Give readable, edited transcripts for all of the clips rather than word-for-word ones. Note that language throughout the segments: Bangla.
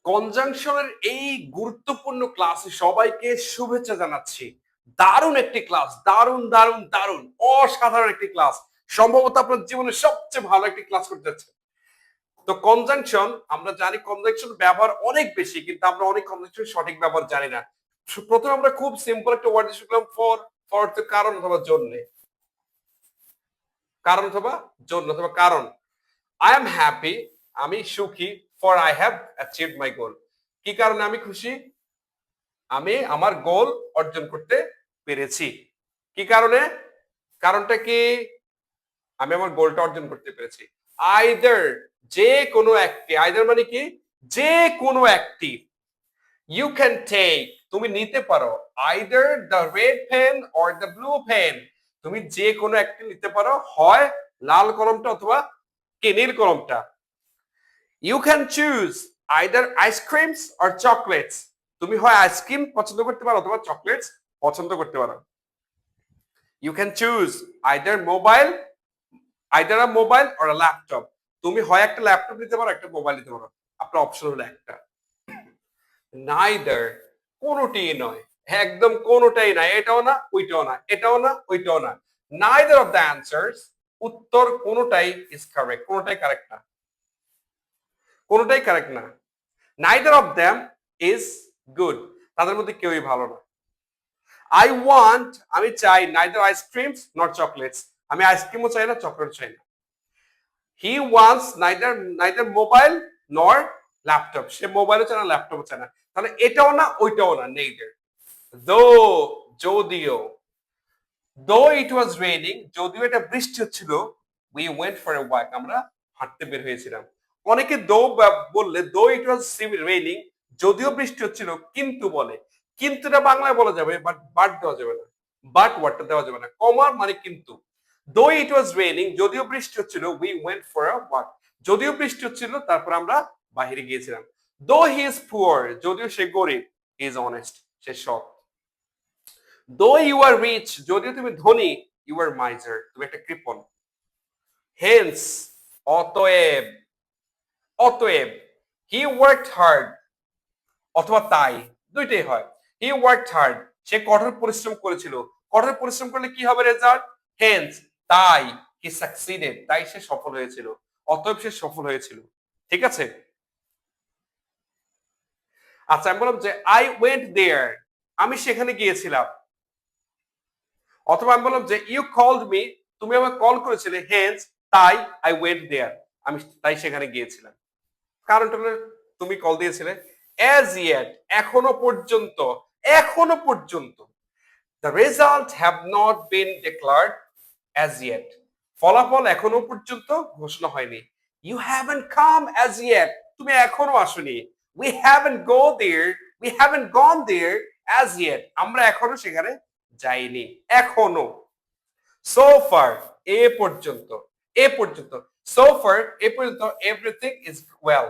কনজাংশনের এই গুরুত্বপূর্ণ ক্লাসে সবাইকে শুভেচ্ছা জানাচ্ছি। দারুণ একটি ক্লাস, দারুণ দারুণ দারুণ অসাধারণ একটি ক্লাস। সম্ভবত আপনার জীবনের সবচেয়ে ভালো একটি ক্লাস করতে যাচ্ছেন। তো কনজাংশন আমরা জানি, কনজাংশন ব্যবহার অনেক বেশি, কিন্তু আমরা অনেক কনজাংশন সঠিক ব্যবহার জানি না। প্রথমে আমরা খুব সিম্পল একটা ওয়ার্ড শিখলাম, ফর। ফর অর্থ কারণ অথবা জন্য, কারণ অথবা জন্য অথবা কারণ। আই এম হ্যাপি, আমি সুখী, ফর আই হ্যাভ অ্যাচিভড মাই গোল। কি কারণে আমি খুশি? আমি আমার গোল অর্জন করতে পেরেছি। কি কারণে? কারণটা কি? আমি আমার গোলটা অর্জন করতে পেরেছি। আইদার, যে কোনো একটি। আইদার মানে কি? যে কোনো একটি। ইউ ক্যান টেক, তুমি নিতে পারো। Either the red pen or the blue pen, তুমি যে কোনো একটি নিতে পারো, হয় লাল কলমটা অথবা কি নীল কলমটা। You can choose either ice creams or chocolates, তুমি হয় আইসক্রিম পছন্দ করতে পারো অথবা চকলেটস পছন্দ করতে পারো। You can choose either mobile, either a mobile or a laptop, তুমি হয় একটা ল্যাপটপ নিতে পারো, একটা মোবাইল নিতে পারো। আপনার অপশন হলো একটা। নাইদার, কোনোটি নয়, একদম কোনোটাই না, এটাও না ওইটাও না, এটাও না ওইটাও না। নাইদার অফ দ্য অ্যান্সার্স, উত্তর কোনোটাই ইজ কারেক্ট, কোনোটাই কারেক্ট না, কোনোটাই কারেক্ট না। Neither of them is good, তাদের মধ্যে কেউই ভালো না। আই ওয়ান্ট, আমি চাই, নাইদার আইসক্রিমস নট চকলেটস, আমি আইসক্রিমও চাই না, চকলেট চাই না। He wants neither neither mobile নর ল্যাপটপ, সে মোবাইলও চায় না, ল্যাপটপও চায় না। তাহলে এটাও না ওইটাও না, নেইদার। দো, যদিও, দো ইট ওয়াজ রেইনিং, যদিও এটা বৃষ্টি হচ্ছিল, we went for a walk, আমরা হাঁটতে বের হয়েছিলাম। অনেকে দো বললে, দো ইট ওয়াজ রেইনিং, যদিও বৃষ্টি হচ্ছিল, কিন্তু বলে। কিন্তুটা বাংলায় বলা যাবে, বাট বাট দেওয়া যাবে না, বাট ওয়াটটা দেওয়া যাবে না। কমার মানে কিন্তু। দো ইট ওয়াজ রেইনিং, যদিও বৃষ্টি হচ্ছিল, we went for a walk, যদিও বৃষ্টি হচ্ছিল, তারপর আমরা বাহিরে গিয়েছিলাম। দো হি ইজ পুয়ার, যদিও সে গরিব, হি ইজ অনেস্ট, সে সৎ। দো ইউ আর রিচ, যদিও তুমি ধনী, ইউ আর মাইজার, তুমি একটা কৃপণ। হেন্স, অতএব, অতএব। হি ওয়ার্কড হার্ড, অথবা তাই, দুইটাই হয়। হি ওয়ার্কড হার্ড, সে কঠোর পরিশ্রম করেছিল। কঠোর পরিশ্রম করলে কি হবে রেজাল্ট? হেন্স, তাই। হি সাকসিডেড, তাই সে সফল হয়েছিল। অতএব সে সফল হয়েছিল। ঠিক আছে। আচ্ছা, আমি বললাম যে আই ওয়েন্ট দেয়ার, আমি সেখানে গিয়েছিলাম। অথবা আমি বললাম যে ইউ কল্ড মি, তুমি আমাকে কল করেছিলে, হেন্স, তাই আই ওয়েন্ট দেয়ার, আমি তাই সেখানে গিয়েছিলাম। কারণটা হলো তুমি কল দিয়েছিলে। অ্যাজ ইয়েট, এখনো পর্যন্ত, এখনো পর্যন্ত। The result have not been declared as yet, ফলাফল এখনো পর্যন্ত ঘোষণা হয়নি। You haven't come as yet, তুমি এখনো আসোনি। We haven't go there, we haven't gone there as yet, আমরা এখনো সেখানে যাইনি, এখনো। সো ফার, এ পর্যন্ত, এ পর্যন্ত। সো ফার, এ পর্যন্ত। এভরিথিং ইজ ওয়েল,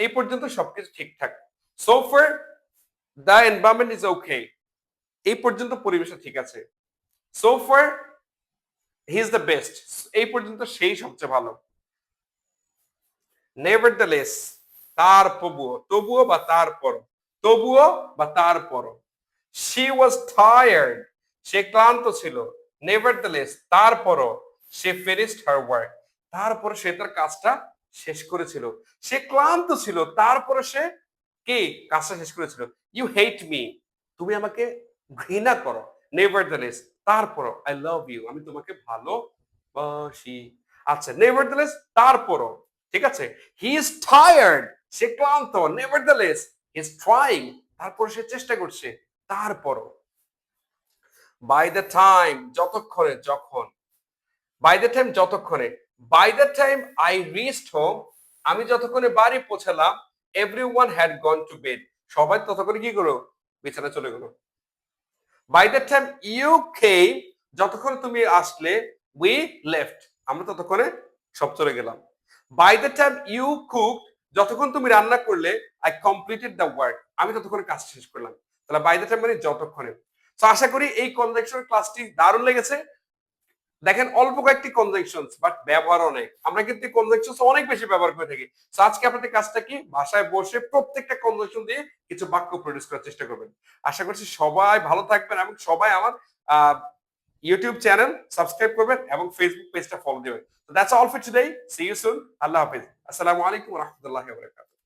এই পর্যন্ত সবকিছু ঠিকঠাক। So far the environment is okay, এই পর্যন্ত পরিবেশটা ঠিক আছে। So far he is the best, এই পর্যন্ত সেই সবচেয়ে ভালো। নেভারদালেস, তারপরও, তবুও বা তারপর, তবুও বা তারপর। শি ওয়াজ টায়ার্ড, সে ক্লান্ত ছিল। নেভারদালেস, তারপরও। সে ফিনিশড হার ওয়ার্ক, তারপর সে তার কাজটা শেষ করেছিল। সে ক্লান্ত ছিল, তারপরে সে কি কাজটা শেষ করেছিল। ইউ হেট মি, তুমি আমাকে ঘৃণা করো। নেভারদালেস, তারপরও। আই লাভ ইউ, আমি তোমাকে ভালোবাসি। আচ্ছা, নেভারদালেস, তারপরও। ঠিক আছে। হি ইজ টায়ার্ড, সে ক্লান্ত। নেভারদালেস হি ইজ ট্রাইং, তারপর সে চেষ্টা করছে। তারপরও। বাই দ্য টাইম, যতক্ষণে, যখন। বাই দ্য টাইম, যতক্ষণে। By the time I reached home, আমি যতক্ষণে বাড়ি পৌঁছালাম। Everyone had gone to bed, সবাই ততক্ষণে কি করো? বিছানা চলে গেল। By the time you came, যতক্ষণে তুমি আসলে। উই লেফট, আমরা ততক্ষণে সব চলে গেলাম। By the time you cook, যতক্ষণ তুমি রান্না করলে। আই কমপ্লিটেড দ্য ওয়ার্ক, আমি ততক্ষণে কাজ শেষ করলাম। তাহলে বাই দ্য টাইম মানে যতক্ষণে। তো আশা করি এই কনজাংশন ক্লাসটি দারুণ লেগেছে। দেখেন অল্প কয়েকটি কনজাংশনস বাট ব্যবহার অনেক। আমরা কিন্তু কনজাংশনস অনেক বেশি ব্যবহার করে থাকি। সো আজকে আপনাদের কাজটা কি, বাসায় বসে প্রত্যেকটা কনজাংশন দিয়ে কিছু বাক্য প্রডিউস করার চেষ্টা করবেন। আশা করছি সবাই ভালো থাকবেন এবং সবাই আমার ইউটিউব চ্যানেল সাবস্ক্রাইব করবেন এবং ফেসবুক পেজটা ফলো দিবেন। So that's all for today. See you soon. আল্লাহ হাফেজ। আসসালামু আলাইকুম ওয়া রাহমাতুল্লাহি ওয়া বারাকাতুহু।